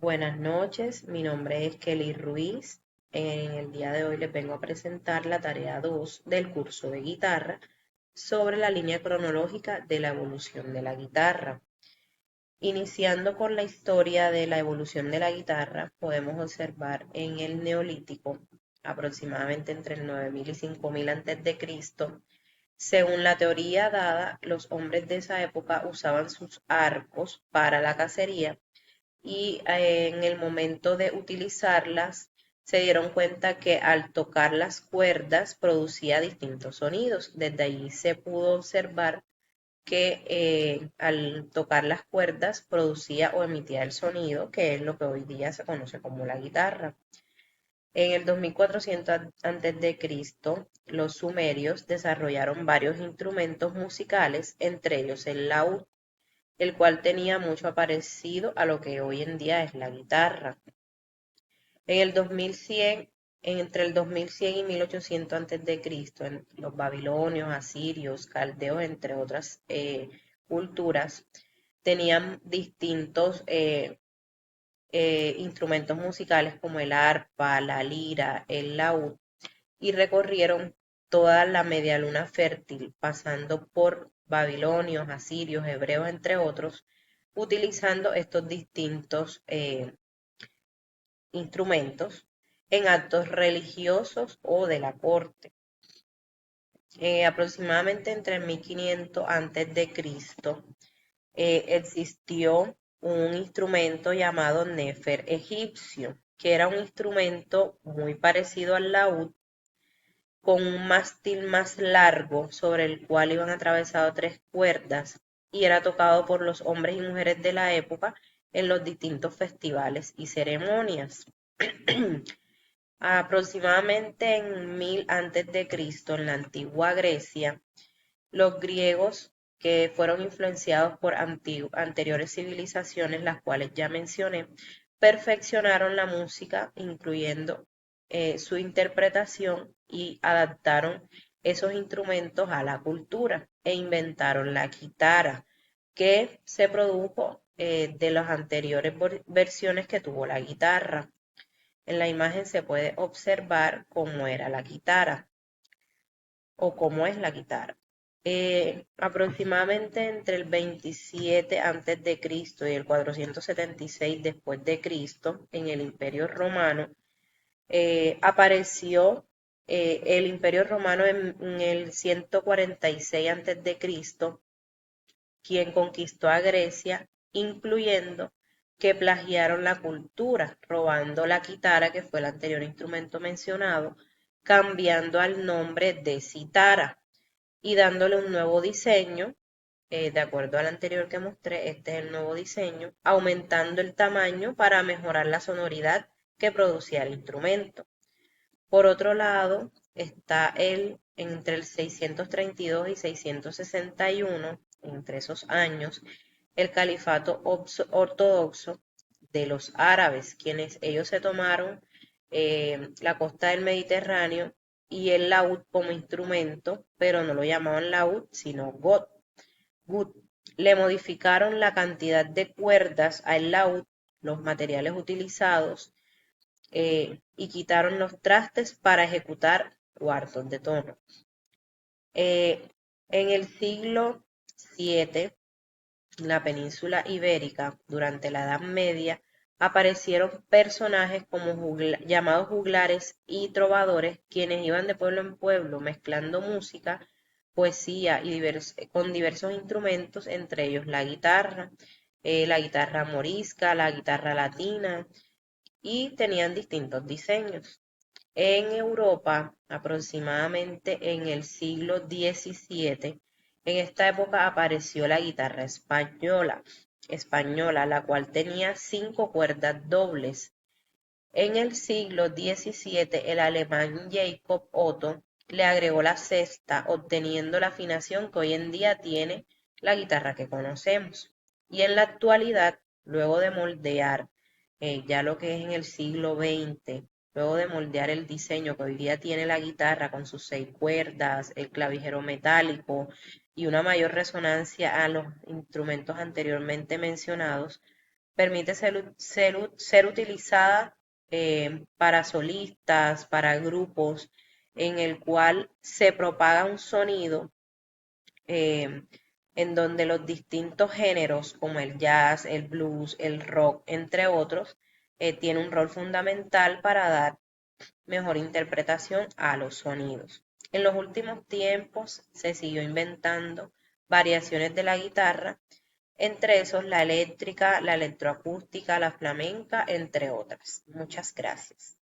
Buenas noches, mi nombre es Kelly Ruiz. En el día de hoy les vengo a presentar la tarea 2 del curso de guitarra sobre la línea cronológica de la evolución de la guitarra. Iniciando con la historia de la evolución de la guitarra, podemos observar en el Neolítico, aproximadamente entre el 9000 y 5000 a.C., según la teoría dada, los hombres de esa época usaban sus arcos para la cacería y en el momento de utilizarlas se dieron cuenta que al tocar las cuerdas producía distintos sonidos. Desde allí se pudo observar que al tocar las cuerdas producía o emitía el sonido, que es lo que hoy día se conoce como la guitarra. En el 2400 a.C., los sumerios desarrollaron varios instrumentos musicales, entre ellos el laúd, el cual tenía mucho parecido a lo que hoy en día es la guitarra. En el 2100, entre el 2100 y 1800 a.C., en los babilonios, asirios, caldeos, entre otras culturas, tenían distintos instrumentos musicales como el arpa, la lira, el laúd, y recorrieron toda la media luna fértil, pasando por babilonios, asirios, hebreos, entre otros, utilizando estos distintos instrumentos en actos religiosos o de la corte. Aproximadamente entre 1500 a.C. Existió un instrumento llamado nefer egipcio, que era un instrumento muy parecido al laúd, con un mástil más largo sobre el cual iban atravesadas tres cuerdas y era tocado por los hombres y mujeres de la época en los distintos festivales y ceremonias. Aproximadamente en 1000 a.C., en la antigua Grecia, los griegos, que fueron influenciados por anteriores civilizaciones, las cuales ya mencioné, perfeccionaron la música, incluyendo su interpretación, y adaptaron esos instrumentos a la cultura e inventaron la guitarra, que se produjo de las anteriores versiones que tuvo la guitarra. En la imagen se puede observar cómo era la guitarra o cómo es la guitarra. Aproximadamente entre el 27 a.C. y el 476 después de Cristo, en el Imperio Romano, apareció el Imperio Romano en el 146 a.C., quien conquistó a Grecia, incluyendo que plagiaron la cultura, robando la guitarra, que fue el anterior instrumento mencionado, cambiando al nombre de citara y dándole un nuevo diseño, de acuerdo al anterior que mostré, este es el nuevo diseño, aumentando el tamaño para mejorar la sonoridad que producía el instrumento. Por otro lado, está entre el 632 y 661, entre esos años, el califato ortodoxo de los árabes, quienes ellos se tomaron la costa del Mediterráneo y el laúd como instrumento, pero no lo llamaban laúd, sino gut. Le modificaron la cantidad de cuerdas al laúd, los materiales utilizados, y quitaron los trastes para ejecutar cuartos de tono. En el siglo VII, en la península ibérica, durante la Edad Media, aparecieron personajes como llamados juglares y trovadores, quienes iban de pueblo en pueblo mezclando música, poesía y con diversos instrumentos, entre ellos la guitarra morisca, la guitarra latina, y tenían distintos diseños. En Europa, aproximadamente en el siglo XVII, en esta época apareció la guitarra española, la cual tenía 5 cuerdas dobles. En el siglo XVII, el alemán Jacob Otto le agregó la sexta, obteniendo la afinación que hoy en día tiene la guitarra que conocemos. Y en la actualidad, luego de moldear ya lo que es en el siglo XX, luego de moldear el diseño que hoy día tiene la guitarra con sus 6 cuerdas, el clavijero metálico y una mayor resonancia a los instrumentos anteriormente mencionados, permite ser utilizada para solistas, para grupos, en el cual se propaga un sonido eh, en donde los distintos géneros como el jazz, el blues, el rock, entre otros, tiene un rol fundamental para dar mejor interpretación a los sonidos. En los últimos tiempos se siguió inventando variaciones de la guitarra, entre esos la eléctrica, la electroacústica, la flamenca, entre otras. Muchas gracias.